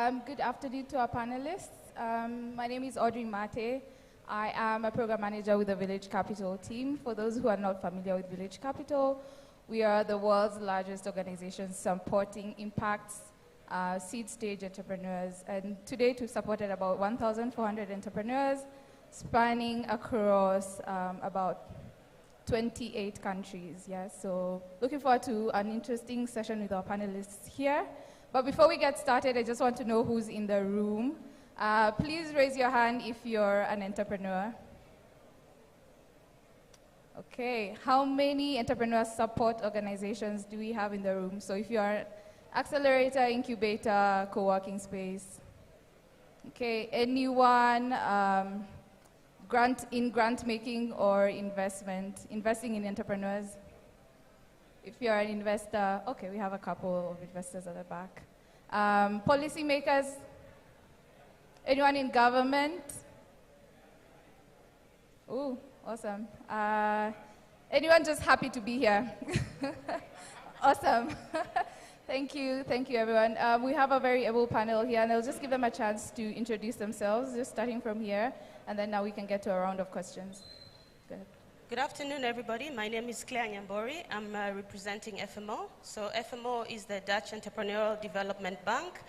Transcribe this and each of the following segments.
Good afternoon to our panelists. My name is Audrey Mate. I am a program manager with the Village Capital team. For those who are not familiar with Village Capital, we are the world's largest organization supporting impacts seed stage entrepreneurs. And to date, we've supported about 1,400 entrepreneurs spanning across about 28 countries. Yeah, so looking forward to an interesting session with our panelists here. But before we get started, I just want to know who's in the room. Please raise your hand if you're an entrepreneur. Okay, how many entrepreneur support organizations do we have in the room? So if you're an accelerator, incubator, co-working space. Okay, anyone grant making or investing in entrepreneurs? If you're an investor, okay, we have a couple of investors at the back. Policymakers, anyone in government? Ooh, awesome. Anyone just happy to be here? Awesome. Thank you everyone. We have a very able panel here, and I'll just give them a chance to introduce themselves, just starting from here, and then now we can get to a round of questions. Go ahead. Good afternoon, everybody. My name is Claire Nyambori. I'm representing FMO. So FMO is the Dutch Entrepreneurial Development Bank,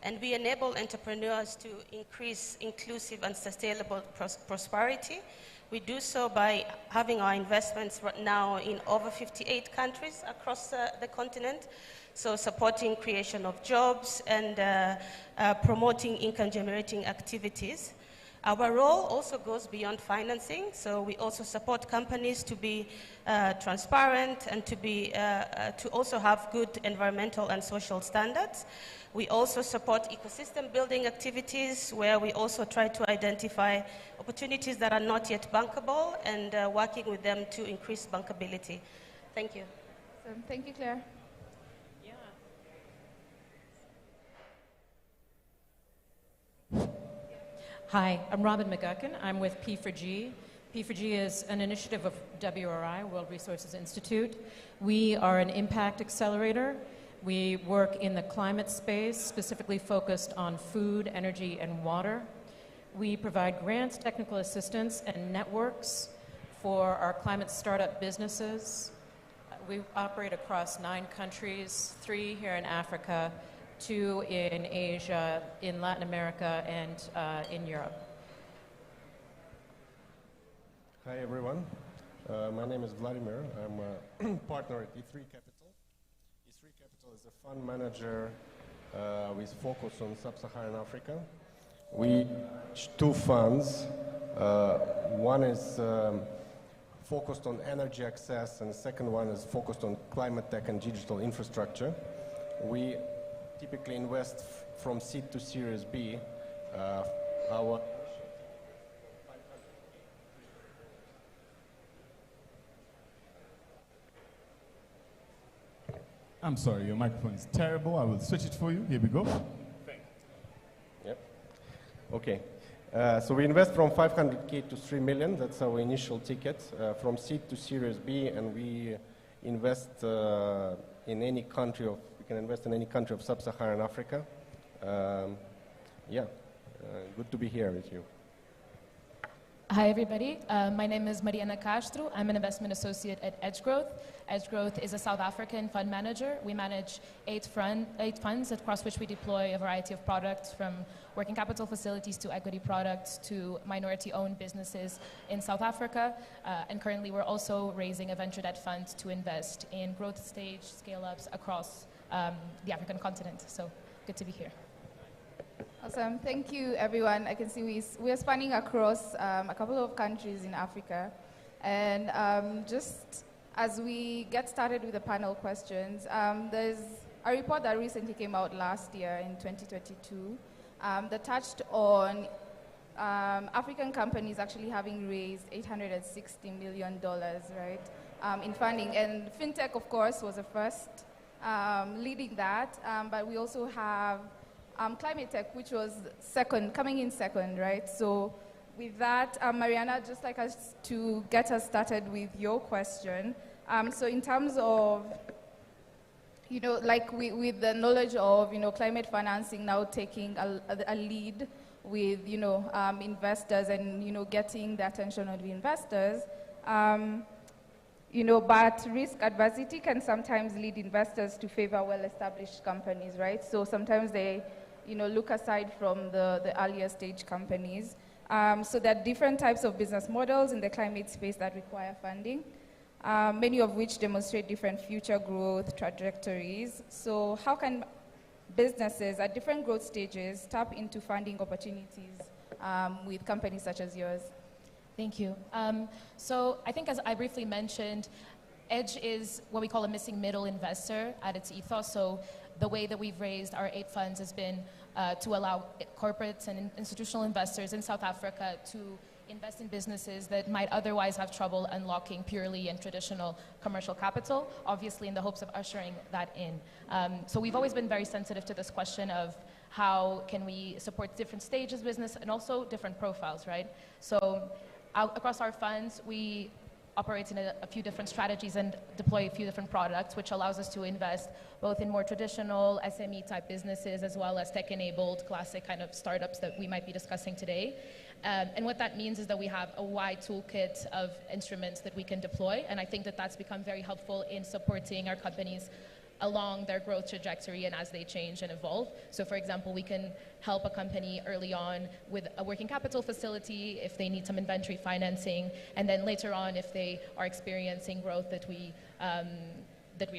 and we enable entrepreneurs to increase inclusive and sustainable prosperity. We do so by having our investments right now in over 58 countries across the continent, so supporting creation of jobs and promoting income-generating activities. Our role also goes beyond financing, so we also support companies to be transparent and to also have good environmental and social standards. We also support ecosystem building activities where we also try to identify opportunities that are not yet bankable and working with them to increase bankability. Thank you. Thank you, Claire. Hi, I'm Robin McGuckin. I'm with P4G. P4G is an initiative of WRI, World Resources Institute. We are an impact accelerator. We work in the climate space, specifically focused on food, energy, and water. We provide grants, technical assistance, and networks for our climate startup businesses. We operate across 9 countries, 3 here in Africa, 2 in Asia, in Latin America, and in Europe. Hi, everyone. My name is Vladimir. I'm a partner at E3 Capital. E3 Capital is a fund manager with focus on sub-Saharan Africa. We manage 2 funds. One is focused on energy access, and the second one is focused on climate tech and digital infrastructure. We typically invest from seed to Series B. I'm sorry, your microphone is terrible. I will switch it for you. Here we go. Yep. Okay. So we invest from 500K to 3 million. That's our initial ticket. From seed to Series B, and we invest in any country of We can invest in any country of sub-Saharan Africa. Good to be here with you. Hi, everybody. My name is Mariana Castro. I'm an investment associate at Edge Growth. Edge Growth is a South African fund manager. We manage 8 funds across which we deploy a variety of products, from working capital facilities to equity products to minority-owned businesses in South Africa. And currently, we're also raising a venture debt fund to invest in growth stage scale-ups across the African continent. So good to be here. Awesome. Thank you, everyone. I can see we're spanning across a couple of countries in Africa. And just as we get started with the panel questions, there's a report that recently came out last year in 2022 that touched on African companies actually having raised $860 million, right, in funding. And fintech, of course, was the first leading that, but we also have climate tech, which was coming in second, right? So with that, Mariana, I'd just like us to get us started with your question. So in terms of you know, like with the knowledge of, you know, climate financing now taking a lead with, you know, investors and, you know, getting the attention of the investors, you know, but risk adversity can sometimes lead investors to favor well-established companies, right? So sometimes they, you know, look aside from the earlier stage companies. So there are different types of business models in the climate space that require funding, many of which demonstrate different future growth trajectories. So how can businesses at different growth stages tap into funding opportunities with companies such as yours? Thank you. So I think, as I briefly mentioned, Edge is what we call a missing middle investor at its ethos. So the way that we've raised our 8 funds has been to allow corporates and institutional investors in South Africa to invest in businesses that might otherwise have trouble unlocking purely and traditional commercial capital, obviously in the hopes of ushering that in. So we've always been very sensitive to this question of how can we support different stages of business and also different profiles, right? So across our funds, we operate in a few different strategies and deploy a few different products, which allows us to invest both in more traditional SME type businesses as well as tech-enabled classic kind of startups that we might be discussing today. And what that means is that we have a wide toolkit of instruments that we can deploy, and I think that that's become very helpful in supporting our companies along their growth trajectory and as they change and evolve. So for example, we can help a company early on with a working capital facility if they need some inventory financing, and then later on if they are experiencing growth that we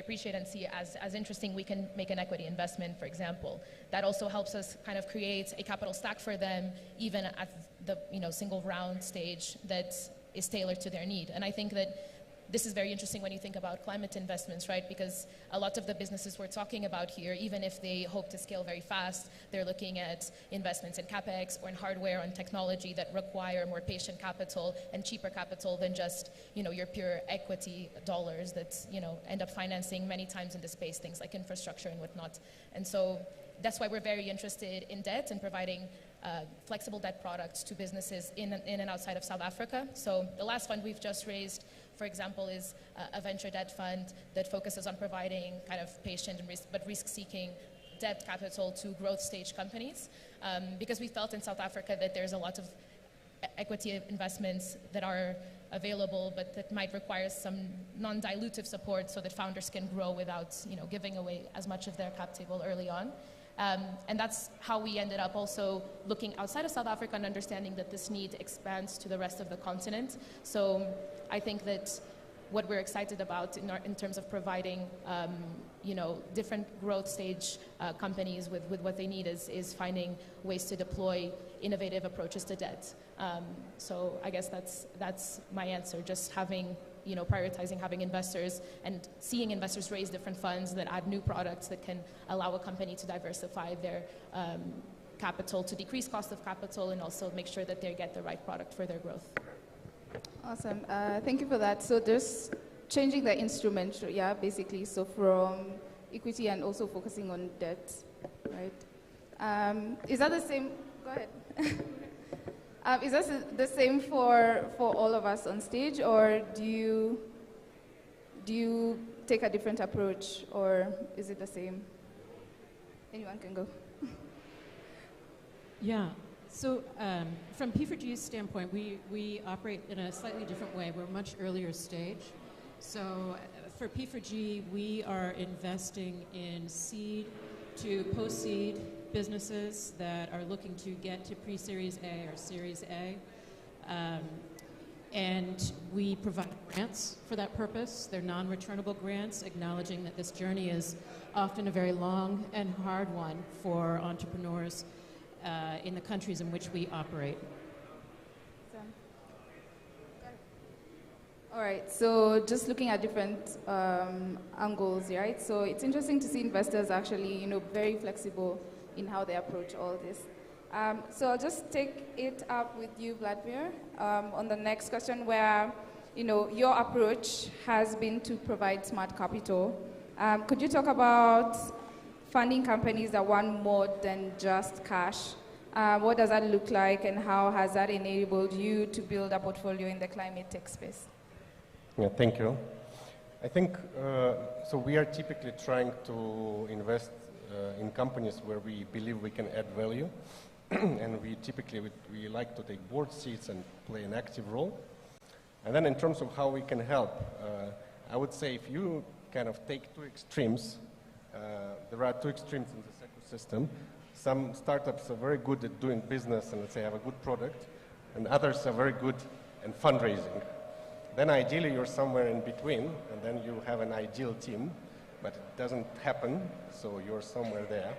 appreciate and see as interesting, we can make an equity investment, for example. That also helps us kind of create a capital stack for them, even at the single round stage that is tailored to their need. And I think that this is very interesting when you think about climate investments, right? Because a lot of the businesses we're talking about here, even if they hope to scale very fast, they're looking at investments in CapEx or in hardware and technology that require more patient capital and cheaper capital than just, your pure equity dollars that, end up financing many times in the space, things like infrastructure and whatnot. And so that's why we're very interested in debt and providing flexible debt products to businesses in and outside of South Africa. So the last fund we've just raised, for example, is a venture debt fund that focuses on providing kind of patient but risk-seeking debt capital to growth stage companies, because we felt in South Africa that there's a lot of equity investments that are available, but that might require some non-dilutive support so that founders can grow without giving away as much of their cap table early on. And that's how we ended up also looking outside of South Africa and understanding that this need expands to the rest of the continent. So I think that what we're excited about in terms of providing, different growth stage companies with what they need is finding ways to deploy innovative approaches to debt. So I guess that's my answer, just having prioritizing having investors and seeing investors raise different funds that add new products that can allow a company to diversify their capital, to decrease cost of capital, and also make sure that they get the right product for their growth. Awesome. Thank you for that. So just changing the instrument, yeah, basically. So from equity and also focusing on debt, right? Is that the same? Go ahead. Is that the same for all of us on stage, or do you take a different approach, or is it the same? Anyone can go. Yeah. So from P4G's standpoint, we operate in a slightly different way. We're much earlier stage. So for P4G, we are investing in seed to post-seed businesses that are looking to get to pre-Series A or Series A. And we provide grants for that purpose. They're non-returnable grants, acknowledging that this journey is often a very long and hard one for entrepreneurs in the countries in which we operate. All right, so just looking at different angles, right? So it's interesting to see investors actually, very flexible in how they approach all this. So I'll just take it up with you, Vladimir, on the next question where, your approach has been to provide smart capital. Could you talk about funding companies that want more than just cash? What does that look like, and how has that enabled you to build a portfolio in the climate tech space? Yeah, thank you. I think, so we are typically trying to invest in companies where we believe we can add value. And we typically, we like to take board seats and play an active role. And then in terms of how we can help, I would say if you kind of take two extremes, there are two extremes in this ecosystem. Some startups are very good at doing business and let's say have a good product, and others are very good in fundraising. Then ideally you're somewhere in between, and then you have an ideal team, but it doesn't happen, so you're somewhere there.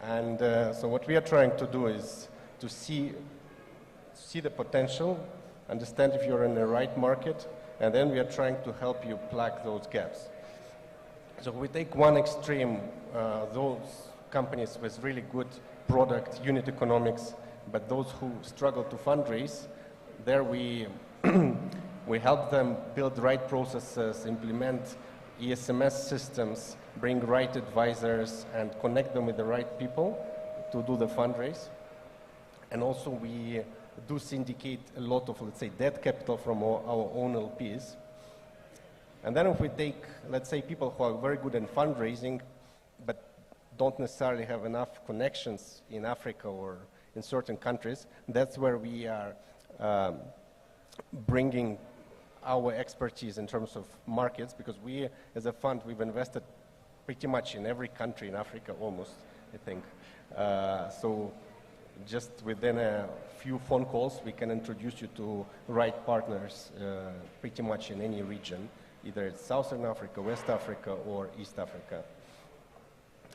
And so what we are trying to do is to see the potential, understand if you're in the right market, and then we are trying to help you plug those gaps. So we take one extreme, those companies with really good product, unit economics, but those who struggle to fundraise, there we we help them build the right processes, implement ESMS systems, bring right advisors, and connect them with the right people to do the fundraise. And also we do syndicate a lot of, let's say, debt capital from our own LPs. And then if we take, let's say, people who are very good in fundraising, but don't necessarily have enough connections in Africa or in certain countries, that's where we are bringing our expertise in terms of markets, because we, as a fund, we've invested pretty much in every country in Africa, almost, I think. So just within a few phone calls, we can introduce you to right partners pretty much in any region, either it's Southern Africa, West Africa, or East Africa.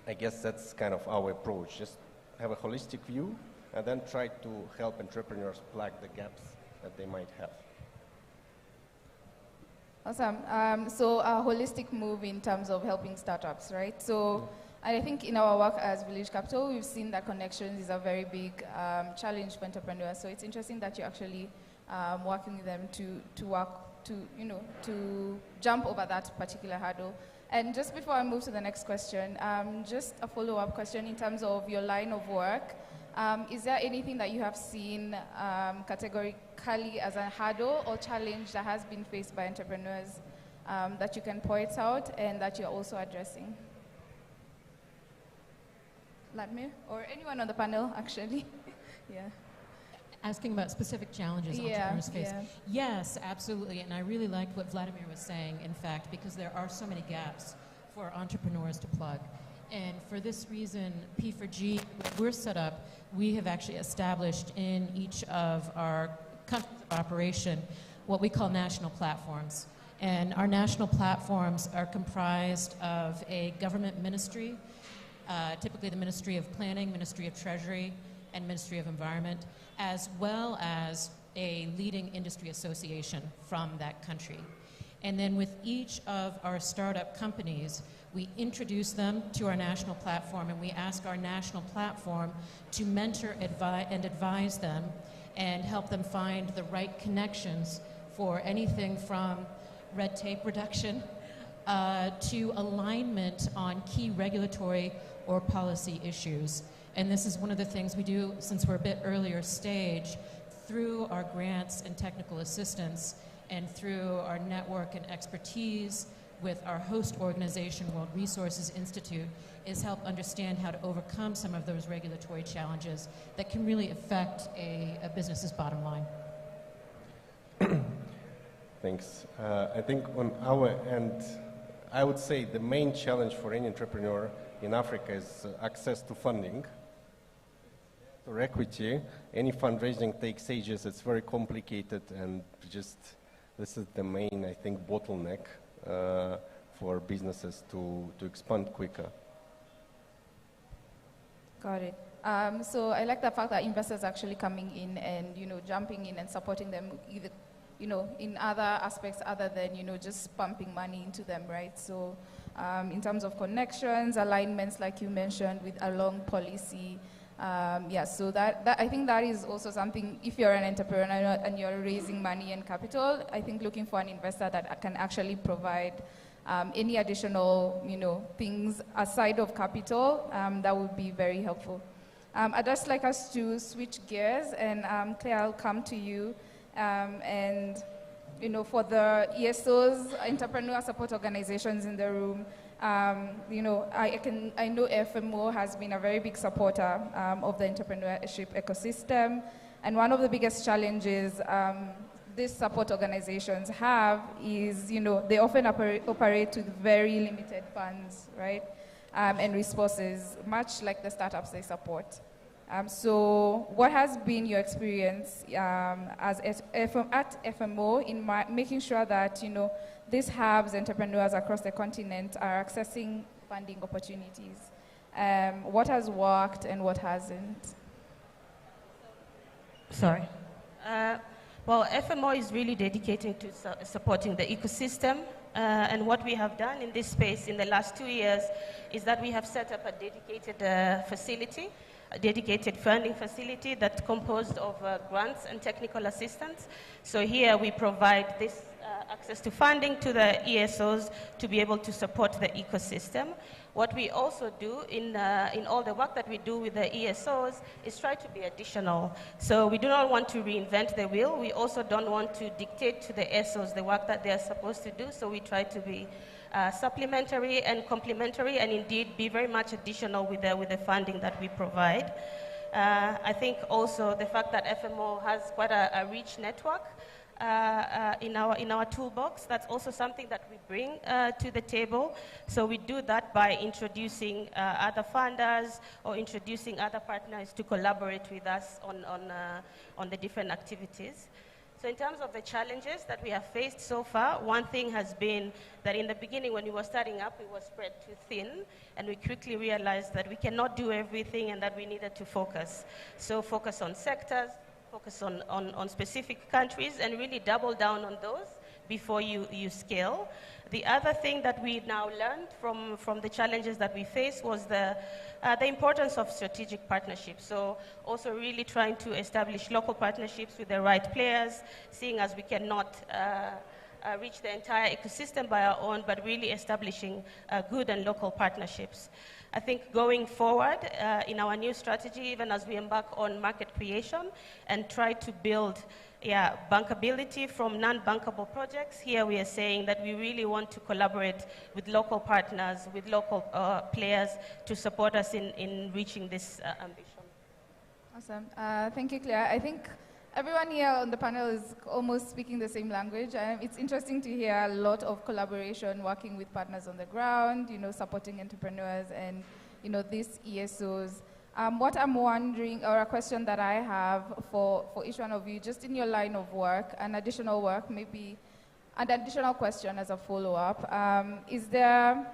I guess that's kind of our approach, just have a holistic view and then try to help entrepreneurs plug the gaps that they might have. Awesome. So a holistic move in terms of helping startups, right? So I think in our work as Village Capital, we've seen that connections is a very big challenge for entrepreneurs. So it's interesting that you're actually working with them to work to jump over that particular hurdle. And just before I move to the next question, just a follow-up question in terms of your line of work. Is there anything that you have seen categorically as a hurdle or challenge that has been faced by entrepreneurs that you can point out and that you're also addressing? Vladimir, or anyone on the panel, actually. Yeah. Asking about specific challenges entrepreneurs face. Yeah. Yes, absolutely. And I really liked what Vladimir was saying, in fact, because there are so many gaps for entrepreneurs to plug. And for this reason, P4G, we're set up, we have actually established in each of our countries of operation what we call national platforms. And our national platforms are comprised of a government ministry, typically the Ministry of Planning, Ministry of Treasury, and Ministry of Environment, as well as a leading industry association from that country. And then with each of our startup companies, we introduce them to our national platform, and we ask our national platform to mentor and advise them and help them find the right connections for anything from red tape reduction to alignment on key regulatory or policy issues. And this is one of the things we do, since we're a bit earlier stage, through our grants and technical assistance and through our network and expertise with our host organization, World Resources Institute, is help understand how to overcome some of those regulatory challenges that can really affect a business's bottom line. Thanks. I think on our end, I would say the main challenge for any entrepreneur in Africa is access to funding. For equity, any fundraising takes ages, it's very complicated, and just this is the main, I think, bottleneck for businesses to expand quicker. Got it. So I like the fact that investors are actually coming in and, jumping in and supporting them either, in other aspects other than, just pumping money into them, right? So in terms of connections, alignments, like you mentioned, with along policy, so that I think that is also something, if you're an entrepreneur and you're raising money and capital, I think looking for an investor that can actually provide any additional, things aside of capital, that would be very helpful. I'd just like us to switch gears, and Claire, I'll come to you. And, for the ESOs, entrepreneur support organizations in the room, I know FMO has been a very big supporter of the entrepreneurship ecosystem, and one of the biggest challenges these support organizations have is, they often operate with very limited funds, right, and resources, much like the startups they support. So what has been your experience at FMO in making sure that, these hubs, entrepreneurs across the continent are accessing funding opportunities? What has worked and what hasn't? Sorry. Well, FMO is really dedicated to supporting the ecosystem. And what we have done in this space in the last 2 years is that we have set up a dedicated facility, a dedicated funding facility that's composed of grants and technical assistance. So here we provide this access to funding to the ESOs to be able to support the ecosystem. What we also do in all the work that we do with the ESOs is try to be additional. So we do not want to reinvent the wheel. We also don't want to dictate to the ESOs the work that they're supposed to do. So we try to be supplementary and complementary, and indeed be very much additional with the funding that we provide. I think also the fact that FMO has quite a rich network in our toolbox, that's also something that we bring to the table. So we do that by introducing other funders or introducing other partners to collaborate with us on the different activities. So in terms of the challenges that we have faced so far, one thing has been that in the beginning when we were starting up, we were spread too thin, and we quickly realized that we cannot do everything and that we needed to focus. So focus on sectors, focus on specific countries, and really double down on those before you scale. The other thing that we now learned from the challenges that we faced was the importance of strategic partnerships. So also really trying to establish local partnerships with the right players, seeing as we cannot reach the entire ecosystem by our own, but really establishing good and local partnerships. I think going forward in our new strategy, even as we embark on market creation and try to build bankability from non-bankable projects, here we are saying that we really want to collaborate with local partners, with local players to support us in reaching this ambition. Awesome. Thank you, Claire. I think everyone here on the panel is almost speaking the same language. It's interesting to hear a lot of collaboration, working with partners on the ground, supporting entrepreneurs and, these ESOs. What I'm wondering, or a question that I have for each one of you, just in your line of work, an additional question as a follow-up. Is there,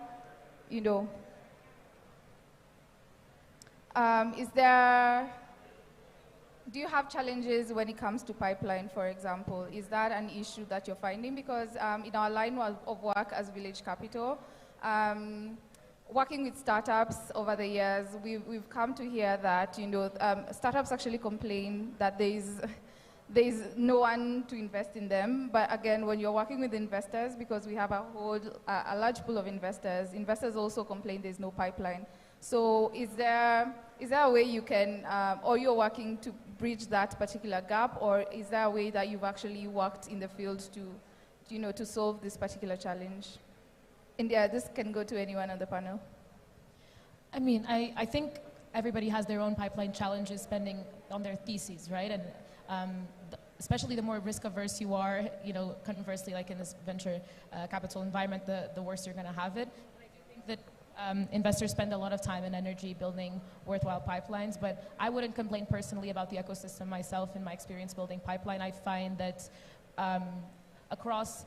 do you have challenges when it comes to pipeline, for example? Is that an issue that you're finding? Because in our line of work as Village Capital, working with startups over the years, we've come to hear that startups actually complain that there's no one to invest in them. But again, when you're working with investors, because we have a large pool of investors also complain there's no pipeline. So is there a way you can, or you're working to bridge that particular gap, or is there a way that you've actually worked in the field to solve this particular challenge? India, this can go to anyone on the panel. I mean, I think everybody has their own pipeline challenges depending on their theses, right? And especially the more risk-averse you are, conversely, like in this venture capital environment, the worse you're going to have it. But I do think that investors spend a lot of time and energy building worthwhile pipelines, but I wouldn't complain personally about the ecosystem myself. In my experience building pipeline, I find that across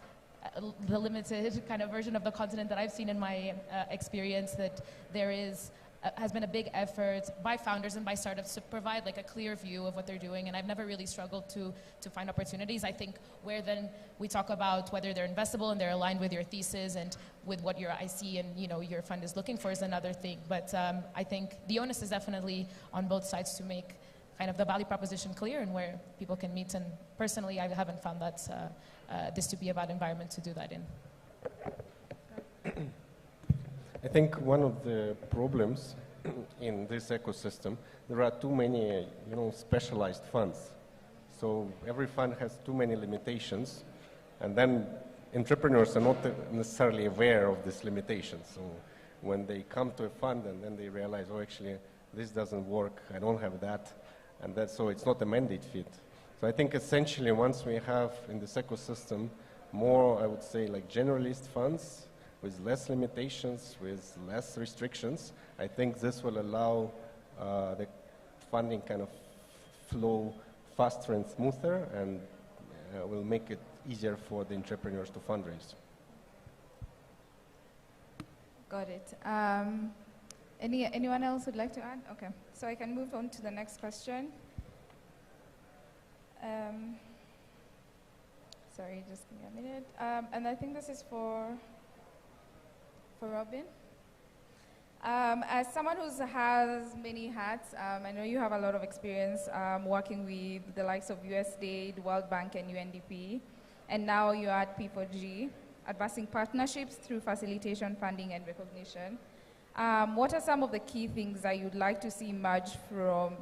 the limited kind of version of the continent that I've seen in my experience, that there has been a big effort by founders and by startups to provide like a clear view of what they're doing, and I've never really struggled to find opportunities. I think where then we talk about whether they're investable and they're aligned with your thesis and with what your IC and your fund is looking for is another thing. But I think the onus is definitely on both sides to make kind of the value proposition clear and where people can meet. And personally, I haven't found that this to be a bad environment to do that in. I think one of the problems in this ecosystem, there are too many, specialized funds. So every fund has too many limitations, And then entrepreneurs are not necessarily aware of this limitation. So when they come to a fund and then they realize, oh, actually, this doesn't work, I don't have that, and so it's not a mandate fit. So I think essentially once we have in this ecosystem more, I would say, like generalist funds with less limitations, with less restrictions, I think this will allow the funding kind of flow faster and smoother, and will make it easier for the entrepreneurs to fundraise. Got it. Anyone else would like to add? Okay, so I can move on to the next question. Sorry, just give me a minute. And I think this is for Robin. As someone who has many hats, I know you have a lot of experience working with the likes of USAID, World Bank, and UNDP, and now you're at P4G, advancing partnerships through facilitation, funding, and recognition. What are some of the key things that you'd like to see emerge from,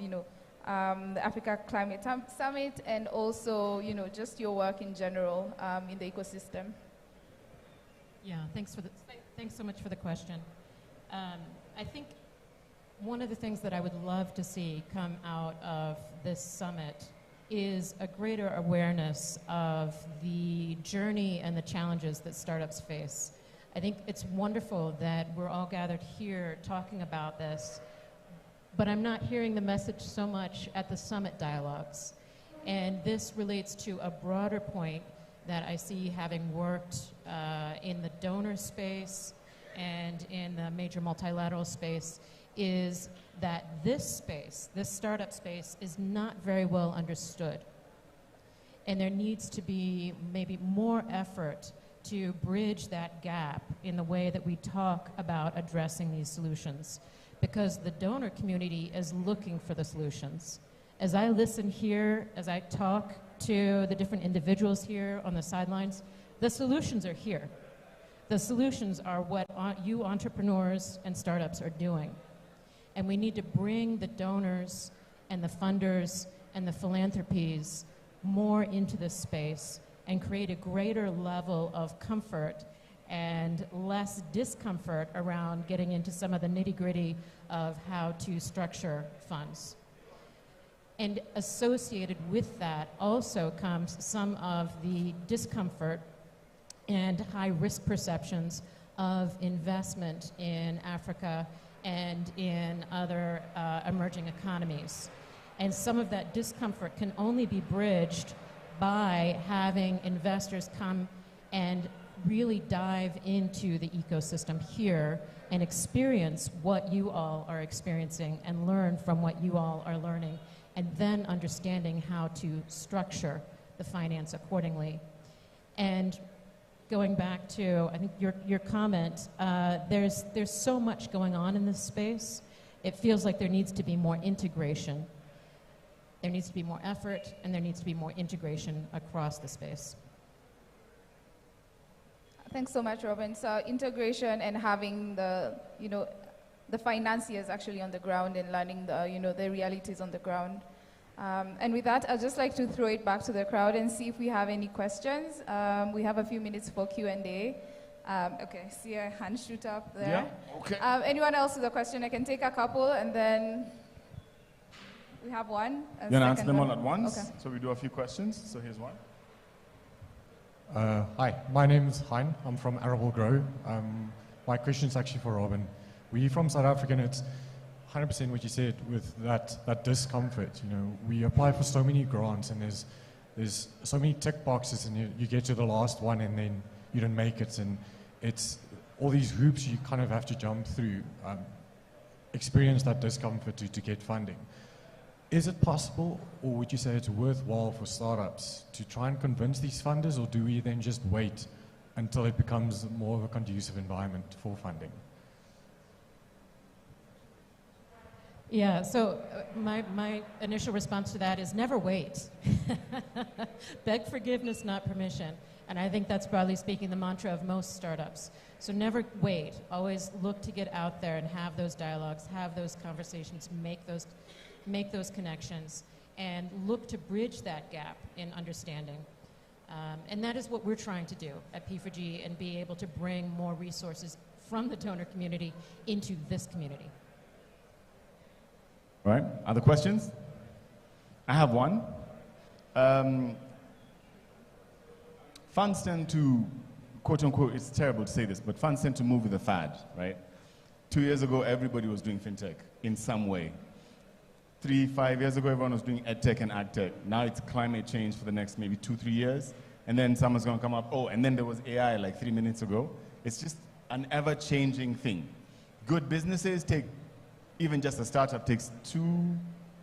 the Africa Climate Summit, and also, just your work in general in the ecosystem? Yeah, thanks so much for the question. I think one of the things that I would love to see come out of this summit is a greater awareness of the journey and the challenges that startups face. I think it's wonderful that we're all gathered here talking about this, but I'm not hearing the message so much at the summit dialogues. And this relates to a broader point that I see, having worked in the donor space and in the major multilateral space, is that this space, this startup space, is not very well understood. And there needs to be maybe more effort to bridge that gap in the way that we talk about addressing these solutions, because the donor community is looking for the solutions. As I listen here, as I talk to the different individuals here on the sidelines, the solutions are here. The solutions are what you entrepreneurs and startups are doing. And we need to bring the donors and the funders and the philanthropies more into this space and create a greater level of comfort and less discomfort around getting into some of the nitty-gritty of how to structure funds. And associated with that also comes some of the discomfort and high-risk perceptions of investment in Africa and in other emerging economies. And some of that discomfort can only be bridged by having investors come and really dive into the ecosystem here and experience what you all are experiencing and learn from what you all are learning, and then understanding how to structure the finance accordingly. And going back to, I think, your comment, there's so much going on in this space. It feels like there needs to be more integration. There needs to be more effort, and there needs to be more integration across the space. Thanks so much, Robin. So integration and having the financiers actually on the ground and learning the realities on the ground. And with that, I'd just like to throw it back to the crowd and see if we have any questions. We have a few minutes for Q&A. Okay, see a hand shoot up there. Yeah, okay. Anyone else with a question? I can take a couple, and then we have one. You can answer them all at once. Okay. So we do a few questions. So here's one. Hi, my name is Hein. I'm from Arable Grow. My question is actually for Robin. We're from South Africa, and it's 100% what you said with that discomfort. We apply for so many grants, and there's so many tick boxes, and you get to the last one, and then you don't make it, and it's all these hoops you kind of have to jump through, experience that discomfort to get funding. Is it possible, or would you say it's worthwhile for startups to try and convince these funders, or do we then just wait until it becomes more of a conducive environment for funding? Yeah, so my initial response to that is never wait. Beg forgiveness, not permission. And I think that's, broadly speaking, the mantra of most startups. So never wait. Always look to get out there and have those dialogues, have those conversations, make those connections, and look to bridge that gap in understanding. And that is what we're trying to do at P4G and be able to bring more resources from the donor community into this community. All right, other questions? I have one. Funds tend to, quote unquote, it's terrible to say this, but funds tend to move with the fad, right? 2 years ago, everybody was doing fintech in some way. 3, 5 years ago, everyone was doing edtech and agtech. Now it's climate change for the next maybe 2, 3 years. And then someone's going to come up, oh, and then there was AI like 3 minutes ago. It's just an ever-changing thing. Good businesses take, even just a startup takes 6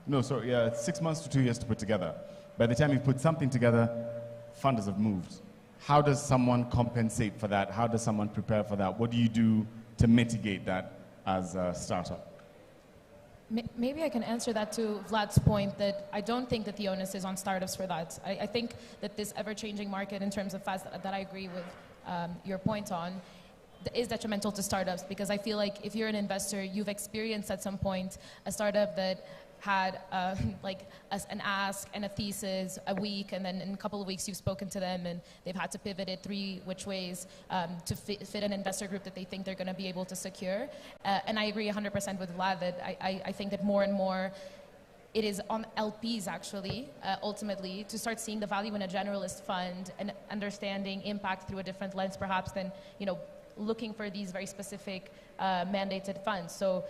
months to 2 years to put together. By the time you put something together, funders have moved. How does someone compensate for that? How does someone prepare for that? What do you do to mitigate that as a startup? Maybe I can answer that to Vlad's point that I don't think that the onus is on startups for that. I think that this ever-changing market in terms of fast, that I agree with your point on, is detrimental to startups, because I feel like if you're an investor, you've experienced at some point a startup that had an ask and a thesis a week, and then in a couple of weeks you've spoken to them and they've had to pivot it 3 which ways to fit an investor group that they think they're going to be able to secure. And I agree 100% with Vlad that I think that more and more it is on LPs actually, ultimately, to start seeing the value in a generalist fund and understanding impact through a different lens perhaps than, looking for these very specific mandated funds. So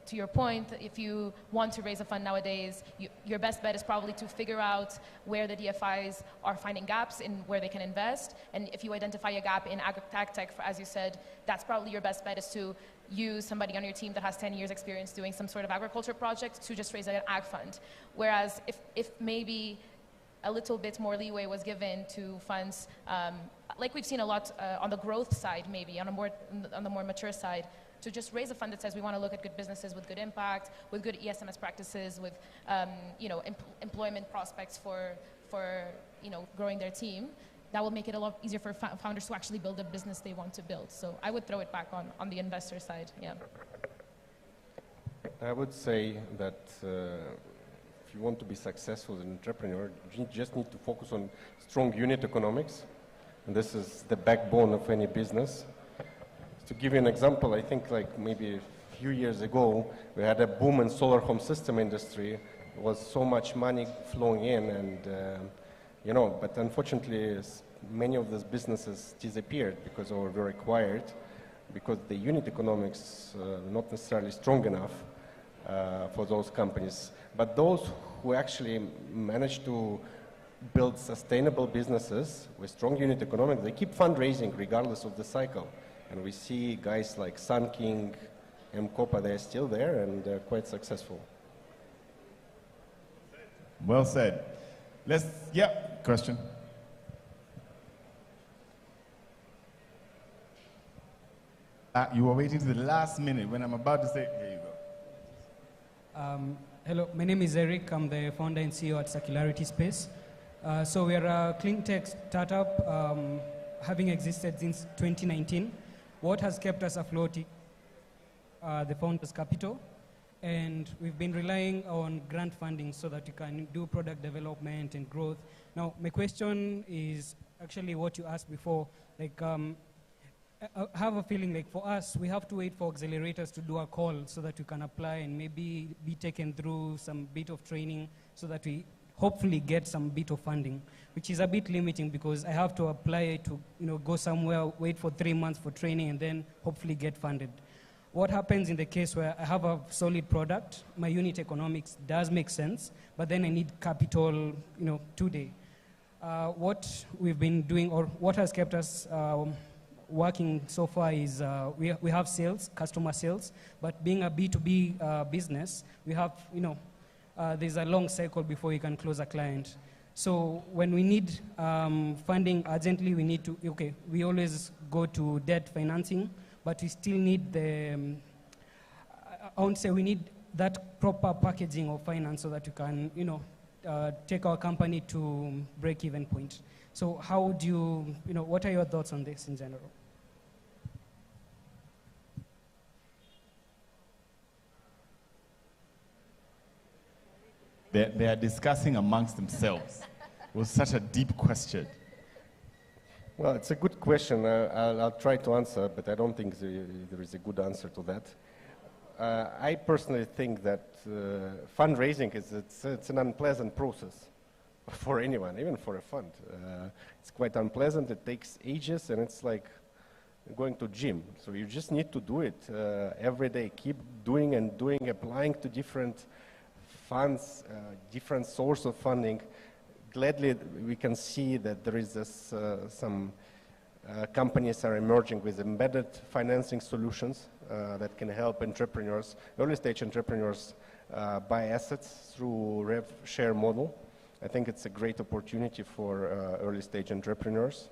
to your point, if you want to raise a fund nowadays, your best bet is probably to figure out where the DFIs are finding gaps in where they can invest. And if you identify a gap in agtech, as you said, that's probably your best bet, is to use somebody on your team that has 10 years experience doing some sort of agriculture project to just raise an ag fund. Whereas if maybe a little bit more leeway was given to funds, like we've seen a lot on the growth side, maybe on the more mature side, to just raise a fund that says we want to look at good businesses with good impact, with good ESMS practices, with employment prospects for growing their team. That will make it a lot easier for founders to actually build a business they want to build. So I would throw it back on the investor side. Yeah. I would say that if you want to be successful as an entrepreneur, you just need to focus on strong unit economics. And this is the backbone of any business. To give you an example, I think like maybe a few years ago, we had a boom in solar home system industry. There was so much money flowing in, and but unfortunately, many of these businesses disappeared because they were very quiet, because the unit economics not necessarily strong enough for those companies. But those who actually managed to build sustainable businesses with strong unit economics, they keep fundraising regardless of the cycle. And we see guys like Sun King, M-Kopa, they're still there and they're quite successful. Well said. Question. You were waiting to the last minute when I'm about to say, here you go. Hello, my name is Eric. I'm the founder and CEO at Circularity Space. So we are a clean tech startup having existed since 2019. What has kept us afloat is the founders' capital, and we've been relying on grant funding so that we can do product development and growth. Now, my question is actually what you asked before. Like, I have a feeling like for us, we have to wait for accelerators to do a call so that we can apply and maybe be taken through some bit of training so that we hopefully get some bit of funding, which is a bit limiting because I have to apply to go somewhere, wait for 3 months for training, and then hopefully get funded. What happens in the case where I have a solid product, my unit economics does make sense, but then I need capital today. What we've been doing, or what has kept us working so far, is we have sales, customer sales, but being a B2B business, we have, there's a long cycle before you can close a client. So when we need funding urgently, we always go to debt financing, but we still need we need that proper packaging of finance so that we can, take our company to break-even point. So how do you, what are your thoughts on this in general? They are discussing amongst themselves. It was such a deep question. Well, it's a good question. I'll try to answer, but I don't think there is a good answer to that. I personally think that fundraising it's an unpleasant process for anyone, even for a fund. It's quite unpleasant. It takes ages, and it's like going to gym. So you just need to do it every day. Keep doing and doing, applying to different funds, different source of funding. Gladly, we can see that there is this, some companies are emerging with embedded financing solutions that can help entrepreneurs, early stage entrepreneurs, buy assets through rev share model. I think it's a great opportunity for early stage entrepreneurs.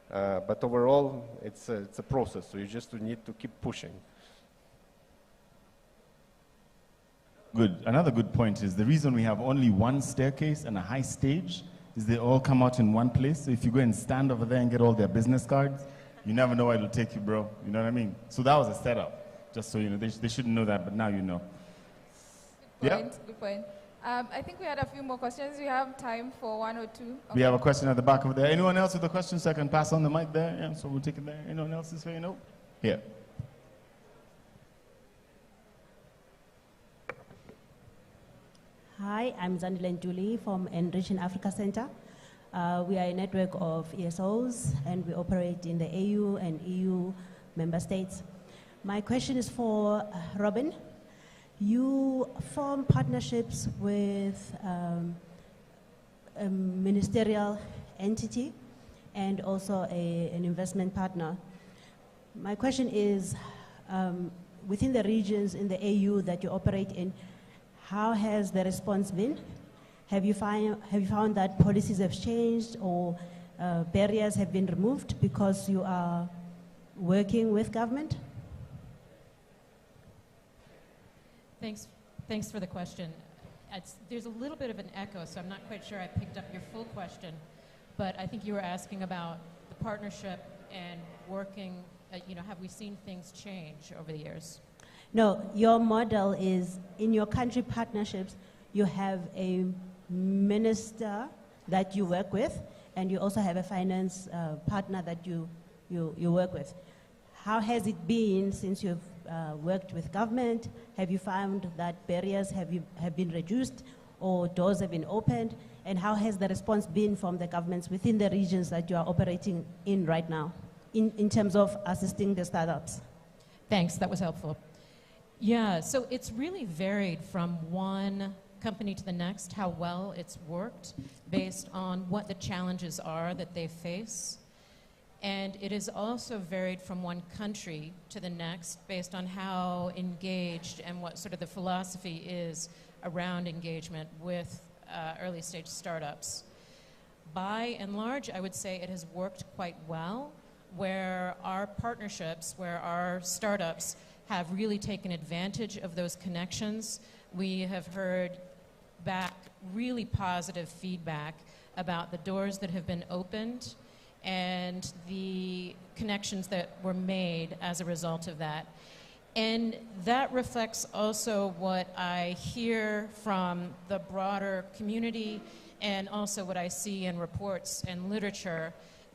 But overall, it's a process, so you just need to keep pushing. Good. Another good point is the reason we have only one staircase and a high stage is they all come out in one place. So if you go and stand over there and get all their business cards, you never know where it'll take you, bro. You know what I mean? So that was a setup, just so you know. They shouldn't know that, but now you know. Good point, good point. I think we had a few more questions. We have time for one or two. Okay. We have a question at the back over there. Anyone else with a question? So I can pass on the mic there. Yeah, so we'll take it there. Anyone else is saying no? Here. Hi, I'm Zandilen Julie from Enrich in Africa Center. We are a network of ESOs, and we operate in the AU and EU member states. My question is for Robin. You form partnerships with a ministerial entity and also an investment partner. My question is, within the regions in the AU that you operate in, how has the response been? Have you found that policies have changed or barriers have been removed because you are working with government? Thanks for the question. There's a little bit of an echo, so I'm not quite sure I picked up your full question, but I think you were asking about the partnership and working, have we seen things change over the years? No, your model is, in your country partnerships, you have a minister that you work with, and you also have a finance partner that you work with. How has it been since you've worked with government? Have you found that barriers have been reduced or doors have been opened? And how has the response been from the governments within the regions that you are operating in right now in terms of assisting the startups? Thanks, that was helpful. Yeah, so it's really varied from one company to the next, how well it's worked based on what the challenges are that they face. And it is also varied from one country to the next based on how engaged and what sort of the philosophy is around engagement with early stage startups. By and large, I would say it has worked quite well, where our partnerships, where our startups have really taken advantage of those connections. We have heard back really positive feedback about the doors that have been opened and the connections that were made as a result of that. And that reflects also what I hear from the broader community and also what I see in reports and literature,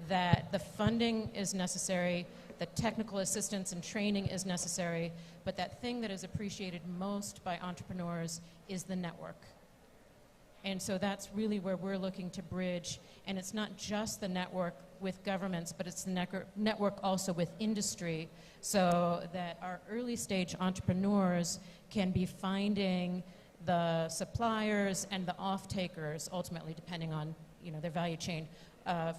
that the funding is necessary, the technical assistance and training is necessary, but that thing that is appreciated most by entrepreneurs is the network. And so that's really where we're looking to bridge, and it's not just the network with governments, but it's the network also with industry, so that our early stage entrepreneurs can be finding the suppliers and the off-takers, ultimately depending on their value chain,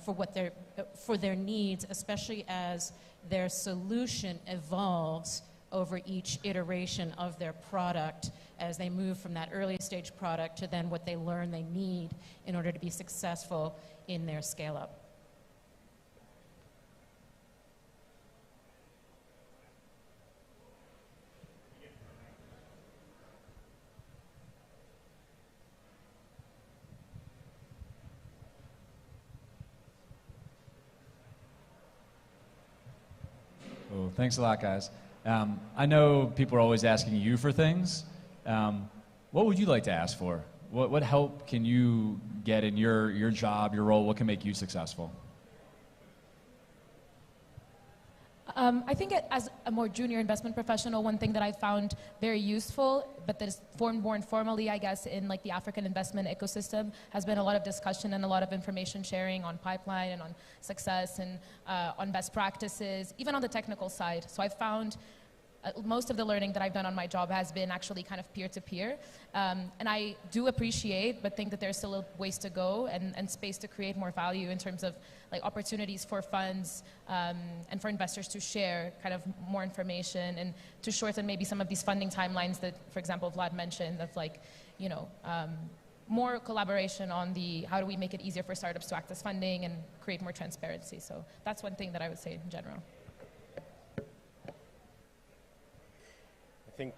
for their needs, especially as their solution evolves over each iteration of their product as they move from that early stage product to then what they learn they need in order to be successful in their scale up. Well, thanks a lot, guys. I know people are always asking you for things. What would you like to ask for? What help can you get in your job, your role? What can make you successful? I think as a more junior investment professional, one thing that I found very useful, but that is formed more informally, I guess, in like the African investment ecosystem, has been a lot of discussion and a lot of information sharing on pipeline and on success and on best practices, even on the technical side. So I found most of the learning that I've done on my job has been actually kind of peer-to-peer. And I do appreciate, but think that there's still a ways to go and space to create more value in terms of like opportunities for funds and for investors to share kind of more information and to shorten maybe some of these funding timelines that, for example, Vlad mentioned of like, you know, more collaboration on the how do we make it easier for startups to access funding and create more transparency. So that's one thing that I would say in general. I think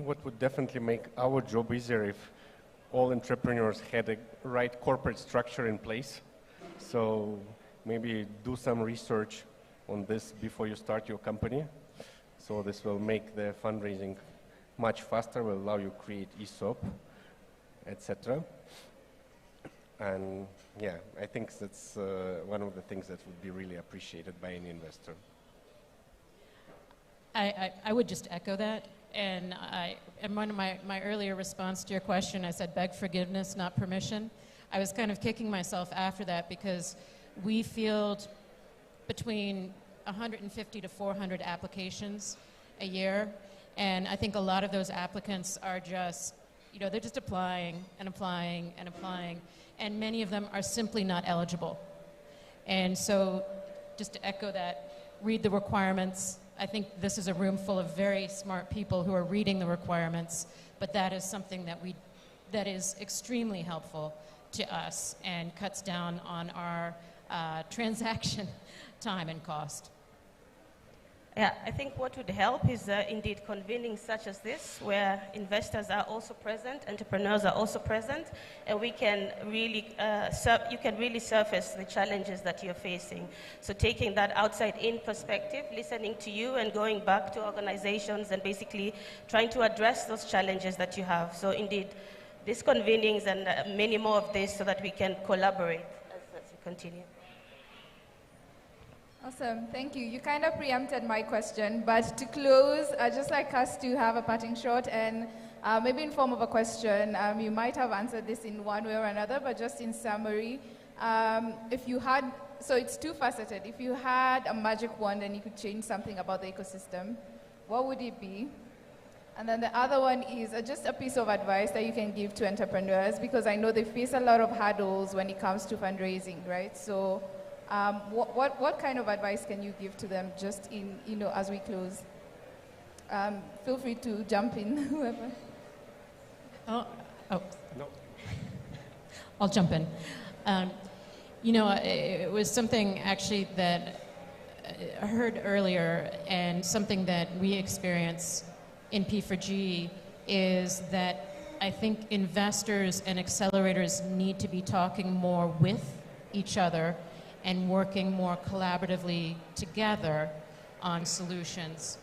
what would definitely make our job easier if all entrepreneurs had a right corporate structure in place. So maybe do some research on this before you start your company. So this will make the fundraising much faster, will allow you to create ESOP, etc. And yeah, I think that's one of the things that would be really appreciated by any investor. I would just echo that. And in one of my earlier response to your question, I said beg forgiveness, not permission. I was kind of kicking myself after that because we field between 150 to 400 applications a year. And I think a lot of those applicants are just, you know, they're just applying and applying and applying. And many of them are simply not eligible. And so just to echo that, read the requirements. I think this is a room full of very smart people who are reading the requirements, but that is something that is extremely helpful to us and cuts down on our transaction time and cost. Yeah, I think what would help is indeed convening such as this, where investors are also present, entrepreneurs are also present, and we can really, you can really surface the challenges that you're facing. So taking that outside-in perspective, listening to you and going back to organizations and basically trying to address those challenges that you have. So indeed, these convenings and many more of this so that we can collaborate as we continue. Awesome, thank you. You kind of preempted my question, but to close, I'd just like us to have a parting shot and maybe in form of a question. You might have answered this in one way or another, but just in summary, if you had, so it's two-faceted. If you had a magic wand and you could change something about the ecosystem, what would it be? And then the other one is just a piece of advice that you can give to entrepreneurs, because I know they face a lot of hurdles when it comes to fundraising, right? So what kind of advice can you give to them just in, you know, as we close? Feel free to jump in, whoever. Oh. No. I'll jump in. You know, it was something actually that I heard earlier, and something that we experience in P4G is that I think investors and accelerators need to be talking more with each other and working more collaboratively together on solutions.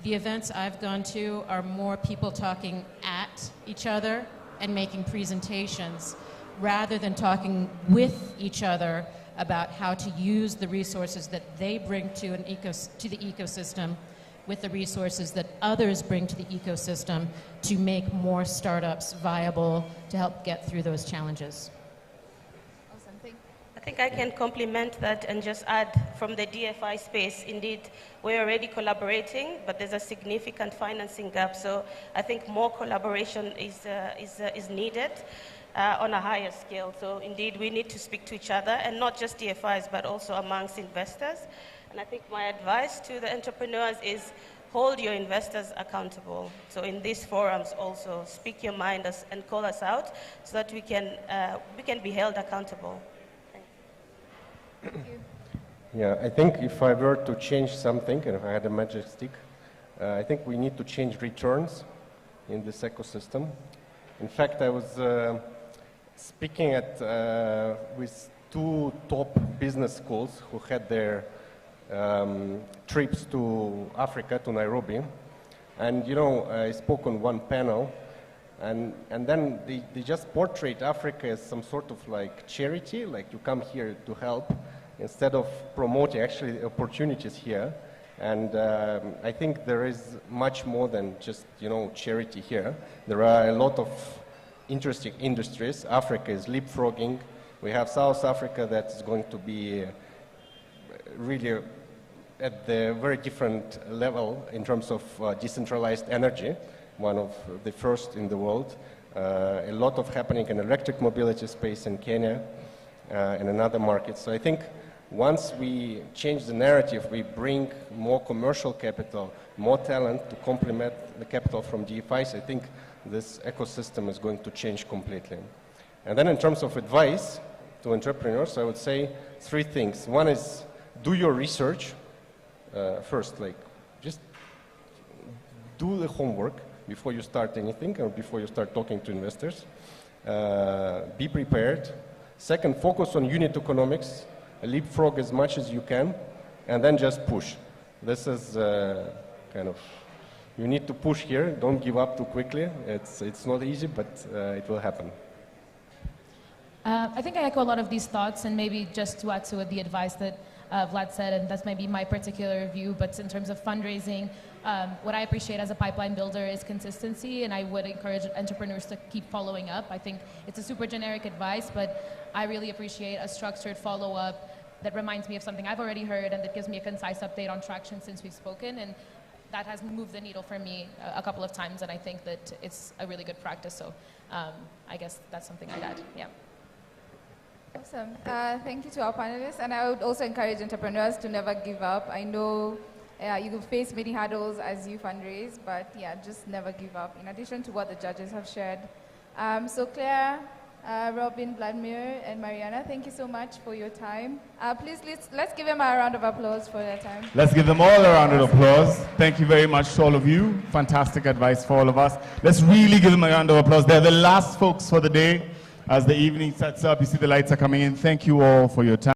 The events I've gone to are more people talking at each other and making presentations rather than talking with each other about how to use the resources that they bring to the ecosystem with the resources that others bring to the ecosystem to make more startups viable to help get through those challenges. Awesome, thank you. I think I can complement that and just add from the DFI space, indeed, we're already collaborating, but there's a significant financing gap. So I think more collaboration is needed on a higher scale. So indeed, we need to speak to each other, and not just DFIs, but also amongst investors. And I think my advice to the entrepreneurs is hold your investors accountable. So in these forums also, speak your mind and call us out so that we can be held accountable. Thank you. Yeah, I think if I were to change something, and if I had a magic stick, I think we need to change returns in this ecosystem. In fact, I was speaking with two top business schools who had their trips to Africa, to Nairobi. And, you know, I spoke on one panel, and then they just portrayed Africa as some sort of like charity, like you come here to help, instead of promoting actually opportunities here. And I think there is much more than just, charity here. There are a lot of interesting industries. Africa is leapfrogging. We have South Africa that is going to be really at the very different level in terms of decentralized energy, one of the first in the world. A lot of happening in electric mobility space in Kenya and in other markets. So I think once we change the narrative, we bring more commercial capital, more talent to complement the capital from DFIs, I think this ecosystem is going to change completely. And then in terms of advice to entrepreneurs, I would say 3 things. One is do your research first, just do the homework before you start anything or before you start talking to investors. Be prepared. Second, focus on unit economics. Leapfrog as much as you can, and then just push. This is you need to push here. Don't give up too quickly. It's not easy, but it will happen. I think I echo a lot of these thoughts, and maybe just to add to the advice that Vlad said, and that's maybe my particular view, but in terms of fundraising, what I appreciate as a pipeline builder is consistency, and I would encourage entrepreneurs to keep following up. I think it's a super generic advice, but I really appreciate a structured follow-up that reminds me of something I've already heard and that gives me a concise update on traction since we've spoken, and that has moved the needle for me a couple of times, and I think that it's a really good practice, so I guess that's something I'd add, yeah. Awesome. Thank you to our panelists, and I would also encourage entrepreneurs to never give up. I know you will face many hurdles as you fundraise, but yeah, just never give up, in addition to what the judges have shared. So Claire, Robin, Vladimir, and Mariana, thank you so much for your time. Please, let's give them a round of applause for their time. Let's give them all a round of applause. Thank you very much to all of you. Fantastic advice for all of us. Let's really give them a round of applause. They're the last folks for the day. As the evening sets up, you see the lights are coming in. Thank you all for your time.